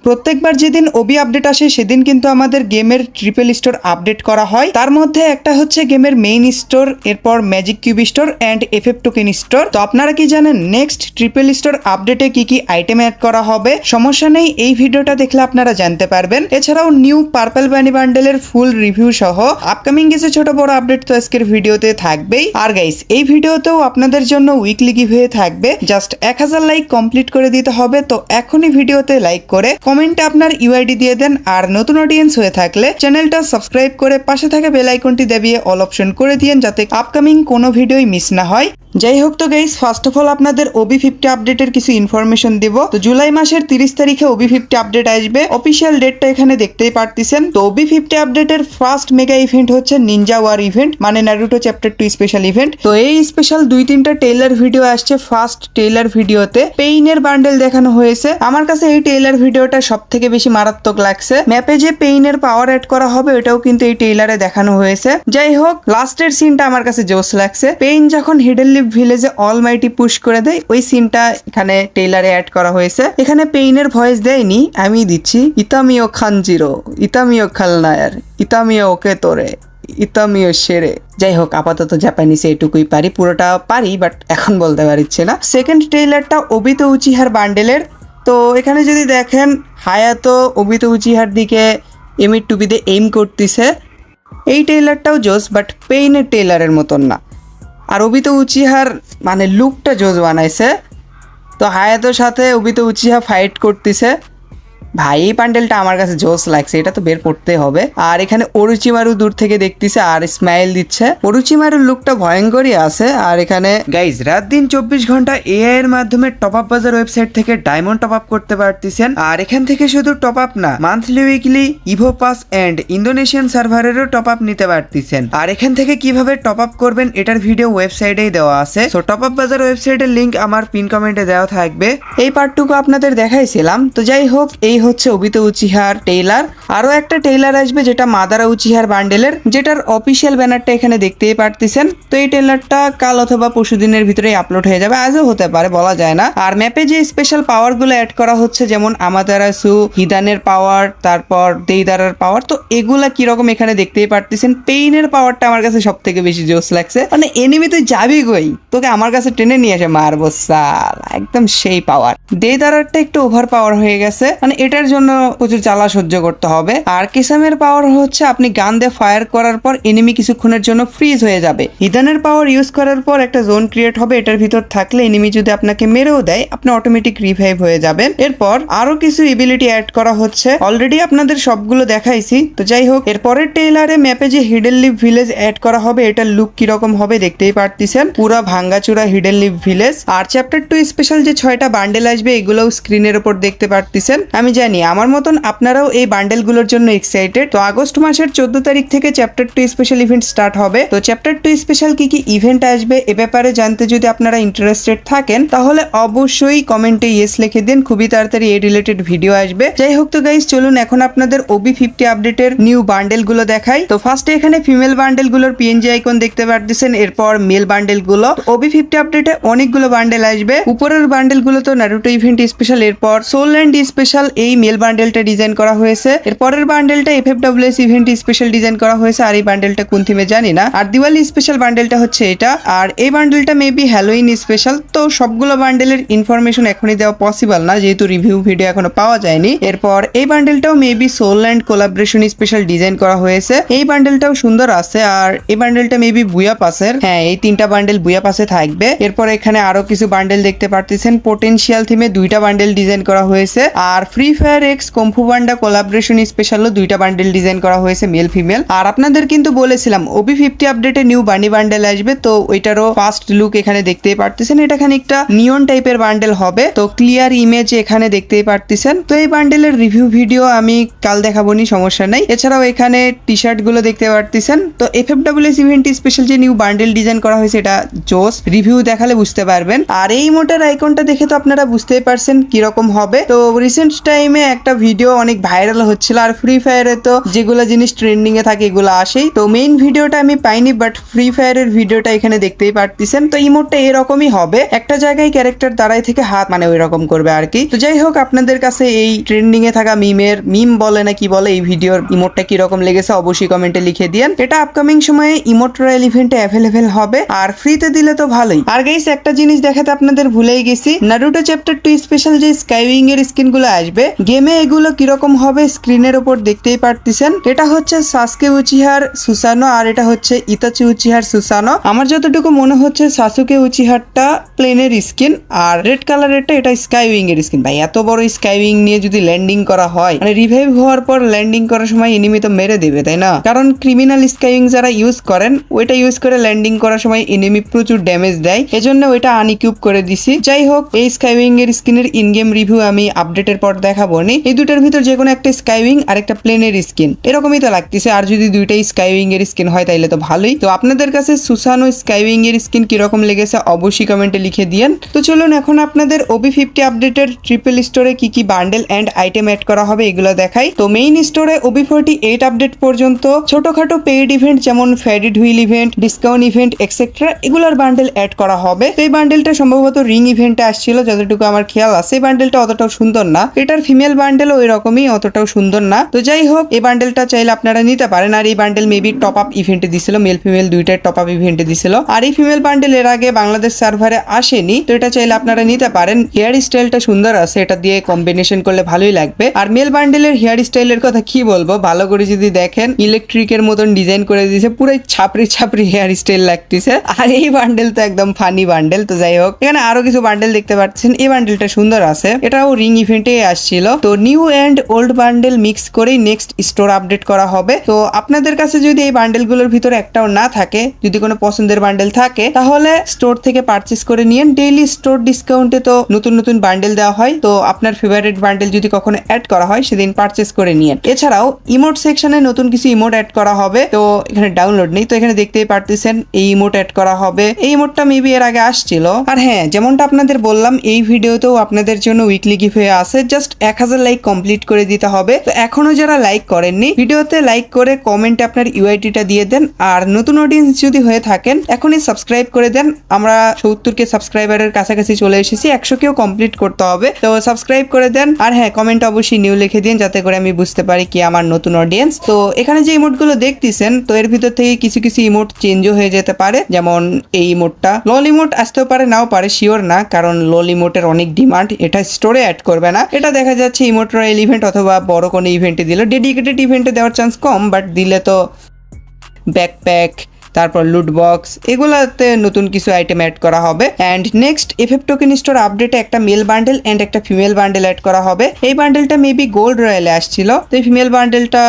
প্রত্যেকবার যেদিন Obi update আসে সেদিন কিন্তু আমাদের গেমের ট্রিপল স্টোর আপডেট করা হয়। তার মধ্যে একটা হচ্ছে গেমের মেইন স্টোর, এরপর magic cube store and FF token store. তো আপনারা কি জানেন নেক্সট ট্রিপল স্টোর আপডেটে কি কি আইটেম অ্যাড করা হবে? সমস্যা নেই, এই ভিডিওটা দেখলে আপনারা জানতে পারবেন। এছাড়াও নিউ পার্পল বানি বান্ডেলের ফুল রিভিউ সহ আপকামিং কিছু ছোট বড় আপডেট তো আজকের ভিডিওতে থাকবেই। আর গাইস, এই ভিডিওতেও আপনাদের জন্য উইকলি গিভওয়ে থাকবে। জাস্ট 1000 লাইক কমপ্লিট করে দিতে হবে। তো এখনই ভিডিওতে লাইক করে কমেন্টে আপনার ইউআইডি দিয়ে দেন। আর নতুন অডিয়েন্স হয়ে থাকলে চ্যানেলটা সাবস্ক্রাইব করে পাশে থাকা বেল আইকনটি দাবিয়ে অল অপশন করে দিয়েন, যাতে আপকামিং কোনো ভিডিওই মিস না হয়। যাই হোক, তো গাইস, ফার্স্ট অফ অল আপনাদের ওবি 50 আপডেটের কিছু ইনফরমেশন দিব। তো জুলাই মাসের 30 তারিখে ওবি 50 আপডেট আসবে। অফিসিয়াল ডেটটা এখানে দেখতেই পারতেছেন। তো ওবি 50 আপডেটের ফার্স্ট মেগা ইভেন্ট হচ্ছে নিনজা ওয়ার ইভেন্ট, মানে নারুটো চ্যাপ্টার 2 স্পেশাল ইভেন্ট। তো এই স্পেশাল 2-3টা টেইলার ভিডিও আসছে। ফার্স্ট টেইলার ভিডিওতে পেইনের বান্ডেল দেখানো হয়েছে। আমার কাছে এই টেইলার ভিডিওটা সব থেকে বেশি মারাত্মক লাগছে। ম্যাপে যে পেইনের পাওয়ার অ্যাড করা হবে ওটাও কিন্তু এই টেইলারে দেখানো হয়েছে। যাই হোক, লাস্টের সিনটা আমার কাছে জোস লাগছে। পেইন যখন হিডেন লিভ ভিলেজে অলমাইটি পুশ করে দেয়, ওই সিনটা এখানে টেইলারে অ্যাড করা হয়েছে। এখানে পেইনের ভয়েস দেয়নি, আমি দিচ্ছি। ইতামিও খানজিরো, ইতামিও খালনায়ার, ইতামিও ওকে তোরে, ইতামিও সেরে। যাই হোক, আপাতত জাপানিসে এটুকুই পারি, পুরোটা পারি বাট এখন বলতে পারছি না। সেকেন্ড ট্রেইলারটা ওবিতো উচিহার বান্ডেলের। তো এখানে যদি দেখেন, হায়াতো ওবিতো উচিহার দিকে এমিট টুপিতে এইম করতেছে। এই ট্রেইলারটাও জোস, বাট পেইনের ট্রেইলারের মতন না। আর ওবিতো উচিহার মানে লুকটা জোস বানাইছে। তো হায়াতোর সাথে ওবিতো উচিহা ফাইট করতেছে। ভাই, এই প্যান্ডেলটা আমার কাছে জোস লাগছে, এটা তো বের করতে হবে। আর এখানে অরুচিমারু দূর থেকে দেখতেছে আর স্মাইল দিচ্ছে। অরুচিমারুর লুকটা ভয়ঙ্করই আছে। আর এখানে গাইজ, রাত দিন 24 ঘন্টা এআই এর মাধ্যমে টপ আপ বাজার ওয়েবসাইট থেকে ডায়মন্ড টপ আপ করতে পারতেছেন। আর এখান থেকে শুধু টপ আপ না, monthly, weekly, evo pass and Indonesian সার্ভারেরও টপ আপ নিতে পারতেছেন। আর এখান থেকে কিভাবে টপ আপ করবেন এটার ভিডিও ওয়েবসাইটেই দেওয়া আছে। সো টপ আপ বাজার ওয়েবসাইটের লিংক আমার পিন কমেন্টে দেওয়া থাকবে। এই পার্টটুকু আপনাদের দেখাইছিলাম। তো যাই হোক, এই হচ্ছে ওবিতো উচিহার টেইলার। আরো একটা টেইলার আসবে যেটা মাদারা উচিহার বান্ডেলের, যেটার অফিসিয়াল ব্যানারটা এখানে দেখতেই পারতেছেন। তো এই টেইলারটা কাল অথবা পরশু দিনের ভিতরে আপলোড হয়ে যাবে, আজও হতে পারে, বলা যায় না। আর ম্যাপে যে স্পেশাল পাওয়ার গুলো অ্যাড করা হচ্ছে, যেমন আমাদারাসু, হিদানের পাওয়ার, তারপর দেইদারার পাওয়ার, তো এগুলা কিরকম এখানে দেখতেই পারতেছেন। পেইনের পাওয়ারটা আমার কাছে সব থেকে বেশি জোস লাগছে। মানে এনিমি তুই যাবি কই, তোকে আমার কাছে টেনে নিয়ে এসে মারবো সাল, একদম সেই পাওয়ার। দেইদারারটা একটু ওভার পাওয়ার হয়ে গেছে, মানে এটার জন্য প্রচুর জ্বালা সহ্য করতে হবে। আর কিসামের পাওয়ার হচ্ছে আপনি গান দিয়ে ফায়ার করার পর এনিমি কিছুক্ষণের জন্য ফ্রিজ হয়ে যাবে। হিদানের পাওয়ার ইউজ করার পর একটা জোন ক্রিয়েট হবে, এটার ভিতর থাকলে এনিমি যদি আপনাকে মেরেও দেয়, আপনি অটোমেটিক রিভাইভ হয়ে যাবেন। এরপর আরো কিছু এবিলিটি অ্যাড করা হচ্ছে, অলরেডি আপনাদের সবগুলো দেখাইছি। তো যাই হোক, এরপরের ট্রেইলারে ম্যাপে যে হিডেন লিভ ভিলেজ অ্যাড করা হবে, এটার লুক কিরকম হবে দেখতেই পারতেছেন। পুরা ভাঙ্গাচুরা হিডেন লিভ ভিলেজ। আর চ্যাপ্টার 2 স্পেশাল যে 6টা বান্ডেল আসবে, এগুলোও স্ক্রিনের উপর দেখতে পারতেছেন। আমি জানি আমার মতন আপনারাও এই বান্ডেলগুলোর জন্য এক্সাইটেড। তো আগস্ট মাসের 14 তারিখ থেকে চ্যাপ্টার 2 স্পেশাল ইভেন্ট স্টার্ট হবে। তো চ্যাপ্টার 2 স্পেশাল কি কি ইভেন্ট আসবে এ ব্যাপারে জানতে যদি আপনারা ইন্টারেস্টেড থাকেন, তাহলে অবশ্যই কমেন্টে ইয়েস লিখে দিন। খুবই তাড়াতাড়ি এই রিলেটেড ভিডিও আসবে। যাই হোক, তো গাইস, চলুন এখন আপনাদের ওবি 50 আপডেটের নিউ বান্ডেল গুলো দেখাই। তো ফার্স্টে এখানে ফিমেল বান্ডেল গুলোর পিএনজি আইকন দেখতে পারতেছেন। এরপর মেল বান্ডেল গুলো। ওবি 50 আপডেটে অনেকগুলো বান্ডেল আসবে। উপরের বান্ডেল গুলো তো নারুটো ইভেন্ট স্পেশাল, এরপর সোল ল্যান্ড স্পেশাল এই মেল বান্ডেলটা ডিজাইন করা হয়েছে। এরপরের বান্ডেলটা এফএফডব্লিউএস ইভেন্ট স্পেশাল ডিজাইন করা হয়েছে। আর এই বান্ডেলটা কোন থিমে জানি না। আর দিওয়ালি স্পেশাল বান্ডেলটা হচ্ছে এটা। আর এই বান্ডেলটা মেবি হ্যালোইন স্পেশাল। তো সবগুলো বান্ডেলের ইনফরমেশন এখনই দেওয়া পসিবল না, যেহেতু রিভিউ ভিডিও এখনো পাওয়া যায়নি। এরপর এই বান্ডেলটাও maybe Soul Land collaboration special design করা হয়েছে। এই বান্ডেলটাও সুন্দর আছে। আর এই বান্ডেলটা মেবি বুয়া পাসের। হ্যাঁ, এই 3টা বান্ডেল বুয়া পাসে থাকবে। এরপর এখানে আরো কিছু বান্ডেল দেখতে পারতেছেন। পোটেনশিয়াল থিমে 2টা বান্ডেল ডিজাইন করা হয়েছে। আর Free Fire X Kung Fu Panda collaboration স্পেশালও 2টা বান্ডেল ডিজাইন করা হয়েছে, মেল ফিমেল। আর আপনাদের কিন্তু বলেছিলাম ওবি 50 আপডেটে নিউ বানি বান্ডেল আসবে। তো ওইটারও ফার্স্ট লুক এখানে দেখতেই পারতেছেন। এটা খানিকটা নিয়ন টাইপের বান্ডেল হবে। তো ক্লিয়ার ইমেজ এখানে দেখতেই পারতেছেন। তো এই বান্ডেলের রিভিউ ভিডিও আমি কাল দেখাবোনি, সমস্যা নাই। এছাড়াও এখানে টি শার্ট গুলো দেখতে পারতেছেন। তো এফএফডব্লিউএস ইভেন্ট স্পেশাল যে নিউ বান্ডেল ডিজাইন করা হয়েছে, এটা জোস, রিভিউ দেখালে বুঝতে পারবেন। আর এই মোটার আইকনটা দেখে তো আপনারা বুঝতেই পারছেন কিরকম হবে। তো রিসেন্ট টাইম টাইমে একটা ভিডিও অনেক ভাইরাল হচ্ছিল, আর ফ্রি ফায়ারে তো যেগুলো জিনিস ট্রেন্ডিং এ থাকে এগুলো আসেই। তো মেইন ভিডিওটা আমি পাইনি, বাট ফ্রি ফায়ারের ভিডিওটা এখানে দেখতেই পারতেছেন। তো ইমোটটা এরকমই হবে, একটা জায়গায় ক্যারেক্টার দাঁড়াই থেকে হাত মানে ওই রকম করবে আর কি। তো যাই হোক, আপনাদের কাছে এই ট্রেন্ডিং এ থাকা মিম বলে না কি বলে, এই ভিডিওর ইমোটটা কিরকম লেগেছে অবশ্যই কমেন্টে লিখে দিয়েন। এটা আপকামিং সময়ে ইমোট রয়্যাল ইভেন্টে অ্যাভেলেবেল হবে, আর ফ্রিতে দিলে তো ভালোই। আর গাইস, একটা জিনিস দেখাতে আপনাদের ভুলেই গেছি, নারুটো চ্যাপ্টার 2 স্পেশাল যে স্কাইউইং এর স্কিন গুলো আসবে গেমে, এগুলো কিরকম হবে স্ক্রিনের উপর দেখতেই পারতেছেন। এটা হচ্ছে সাসকে উচিহার সুসানো, আর এটা হচ্ছে ইতাচি উচিহার সুসানো। আমার যতটুকু মনে হচ্ছে সাসুকে উচিহারটা প্লেনের স্কিন, আর রেড কালারেরটা এটা স্কাইউইং এর স্কিন। ভাই এত বড় স্কাইউইং নিয়ে যদি ল্যান্ডিং করা হয়, মানে রিভাইভ হওয়ার পর ল্যান্ডিং করার সময় এনিমি তো মেরে দেবে, তাই না? কারণ ক্রিমিনাল স্কাইউইং যারা ইউজ করেন ওইটা ইউজ করে ল্যান্ডিং করার সময় এনিমি প্রচুর ড্যামেজ দেয়, এজন্য ওইটা আনইকুইপ করে দিছি। যাই হোক, এই স্কাইউইং এর স্কিনের ইন গেম রিভিউ আমি আপডেটের পর দেখাবো নি। এই দুটার ভিতর যে কোনো একটা স্কাইউইং আর একটা প্লেনের স্কিন এরকমই তো লাগতেছে, আর যদি দুইটাই স্কাইউইং এর স্কিন হয় তাইলে তো ভালোই। তো আপনাদের কাছে সুসানো স্কাইউইং এর স্কিন কিরকম লেগেছে অবশ্যই কমেন্টে লিখে দিয়েন। তো চলুন এখন আপনাদের OB50 আপডেটের ট্রিপল স্টোরে কি কি বান্ডেল এন্ড আইটেম অ্যাড করা হবে এগুলো দেখাই। তো মেইন স্টোরে OB48 আপডেট পর্যন্ত ছোটখাটো পেইড ইভেন্ট যেমন faded wheel event, discount event etcetera এগুলোর বান্ডেল অ্যাড করা হবে। তো এই বান্ডেলটা সম্ভবত রিং ইভেন্টে আসছিল যতটুকু আমার খেয়াল আছে। এই বান্ডেলটা অতটাও সুন্দর না, এটার ফিমেল বান্ডেলও ওই রকমই অতটাও সুন্দর না। তো যাই হোক, এই বান্ডেলটা চাইলে আপনারা নিতে পারেন। আর এই বান্ডেল মেবি টপ আপ ইভেন্টে দিছিল, মেল ফিমেল দুইটার টপ আপ ইভেন্টে দিছিল। আর এই ফিমেল বান্ডেল এর আগে বাংলাদেশ সার্ভারে আসেনি, তো এটা চাইলে আপনারা নিতে পারেন। হেয়ার স্টাইলটা সুন্দর আছে, এটা দিয়ে কম্বিনেশন করলে ভালোই লাগবে। আর মেল বান্ডেলের হেয়ার স্টাইলের কথা কি বলবো, ভালো করে যদি দেখেন ইলেকট্রিকের মতন ডিজাইন করে দিয়েছে, পুরো ছাপড়ি ছাপড়ি হেয়ার স্টাইল লাগতেছে। আর এই বান্ডেল তো একদম ফানি বান্ডেল। তো যাই হোক, এখানে আরো কিছু বান্ডেল দেখতে পাচ্ছেন, এই বান্ডেলটা সুন্দর আছে, এটাও রিং ইভেন্টে আসছিল। তো new and old bundle mix করেই নেক্সট স্টোর আপডেট করা হবে। তো আপনাদের কাছে যদি এই বান্ডেলগুলোর ভিতরে একটাও না থাকে, যদি কোনো পছন্দের বান্ডেল থাকে তাহলে স্টোর থেকে পারচেজ করে নিয়েন। ডেইলি স্টোর ডিসকাউন্টে তো নতুন নতুন বান্ডেল দেওয়া হয়, তো আপনার ফেভারিট বান্ডেল যদি কখনো অ্যাড করা হয় সেদিন পারচেজ করে নিয়েন। এছাড়াও ইমোট সেকশনে নতুন কিছু ইমোট অ্যাড করা হবে, তো এখানে ডাউনলোড নেই, তো এখানে দেখতেই পারতেছেন এই ইমোট অ্যাড করা হবে। এই ইমোটটা মেবি এর আগে আসছিল। আর হ্যাঁ, যেমনটা আপনাদের বললাম এই ভিডিওতেও আপনাদের জন্য উইকলি গিফট হয়ে আছে, জাস্ট 1000 লাইক কমপ্লিট করে দিতে হবে। তো এখনো যারা লাইক করেননি ভিডিওতে লাইক করে কমেন্টে আপনার ইউআইডিটা দিয়ে দেন। আর নতুন অডিয়েন্স যদি হয়ে থাকেন এখনই সাবস্ক্রাইব করে দেন। আমরা 70K সাবস্ক্রাইবারের কাছাকাছি চলে এসেছি, 100Kও কমপ্লিট করতে হবে, তো সাবস্ক্রাইব করে দেন। আর হ্যাঁ, কমেন্ট অবশ্যই নিউ লিখে দিন যাতে করে আমি বুঝতে পারি কি আমার নতুন অডিয়েন্স। তো এখানে যে ইমোট গুলো দেখতেছেন, তো এর ভিতর থেকে কিছু কিছু ইমোট চেঞ্জও হয়ে যেতে পারে, যেমন এই ইমোটটা লল ইমোট আসতেও পারে নাও পারে, শিওর না, কারণ লল ইমোটের অনেক ডিমান্ড, এটা স্টোরে অ্যাড করবে না। এটা দেখা যাচ্ছে ইমোট রয়্যাল ইভেন্ট অথবা বড় কোনো ইভেন্টে দিল, ডেডিকেটেড ইভেন্টে দেওয়ার চান্স কম, বাট দিলে তো ব্যাকপ্যাক তারপর লুট বক্স এগুলাতে নতুন কিছু আইটেম অ্যাড করা হবে। And next FF token store আপডেটে একটা মেল বান্ডেল এন্ড একটা ফিমেল বান্ডেল অ্যাড করা হবে। এই বান্ডেলটা মেবি গোল্ড রয়্যালে আসছিল, তো এই ফিমেল বান্ডেলটা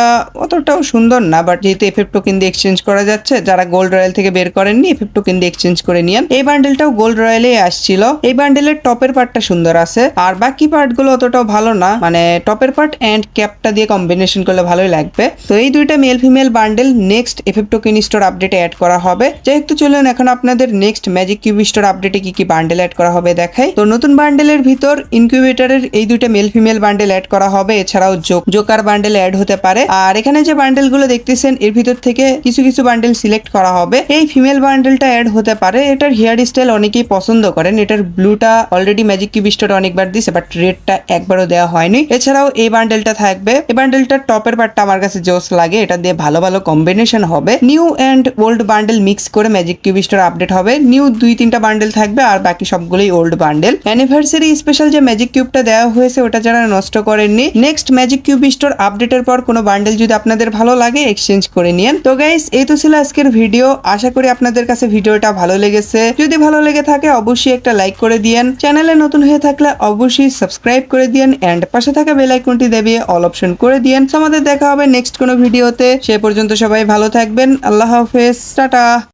অতটাও সুন্দর না, বাট যেহেতু এফএফ টোকেন দিয়ে এক্সচেঞ্জ করা যাচ্ছে, যারা গোল্ড রয়্যাল থেকে বের করেননি এফএফ টোকেন দিয়ে এক্সচেঞ্জ করে নিয়েন। এই বান্ডেলটাও গোল্ড রয়্যালে আসছিল। এই বান্ডেলের টপের পার্টটা সুন্দর আছে, আর বাকি পার্টগুলো অতটাও ভালো না, মানে টপের পার্ট এন্ড ক্যাপটা দিয়ে কম্বিনেশন করলে ভালোই লাগবে। তো এই দুইটা male female bundle next FF token store আপডেটে অ্যাড করা হবে। যাই হোক, চলুন এখন আপনাদের নেক্সট ম্যাজিক কিউব স্টোর আপডেটে কি কি বান্ডেল অ্যাড করা হবে দেখাই। তো নতুন বান্ডেলের ভিতর ইনকিউবেটরের এই দুইটা মেল ফিমেল বান্ডেল অ্যাড করা হবে, এছাড়াও জোকার বান্ডেল অ্যাড হতে পারে। আর এখানে যে বান্ডেল গুলো দেখতেছেন এর ভিতর থেকে কিছু কিছু বান্ডেল সিলেক্ট করা হবে। এই ফিমেল বান্ডেলটা অ্যাড হতে পারে, এটার হেয়ার স্টাইল অনেকেই পছন্দ করেন। এটার ব্লুটা অলরেডি ম্যাজিক কিউব স্টোরে অনেকবার দিছে, বাট রেডটা একবারও দেওয়া হয়নি। এছাড়াও এই বান্ডেলটা থাকবে, এই বান্ডেলটার টপের পার্টটা আমার কাছে জোস লাগে, এটা দিয়ে ভালো ভালো কম্বিনেশন হবে। New and old bundle mix করে ম্যাজিক কিউব স্টোর আপডেট হবে। নিউ 2-3টা বান্ডেল থাকবে, আর বাকি সবগুলোই ওল্ড বান্ডেল। অ্যানিভার্সারি স্পেশাল যে ম্যাজিক কিউবটা দেওয়া হয়েছে ওটা যারা নষ্ট করেননি, নেক্সট ম্যাজিক কিউব স্টোর আপডেটের পর কোনো বান্ডেল যদি আপনাদের ভালো লাগে এক্সচেঞ্জ করে নিন। তো গাইস, এই তো ছিল আজকের ভিডিও। আশা করি আপনাদের কাছে ভিডিওটা ভালো লেগেছে। যদি ভালো লেগে থাকে অবশ্যই একটা লাইক করে দিয়েন। চ্যানেলে নতুন হয়ে থাকলে অবশ্যই সাবস্ক্রাইব করে দিয়েন, এন্ড পাশে থাকা বেল আইকনটি দাবিয়ে অল অপশন করে দিয়েন। আমাদের দেখা হবে নেক্সট কোনো ভিডিওতে। সে পর্যন্ত সবাই ভালো থাকবেন। আল্লাহ হাফেজ, টাটা।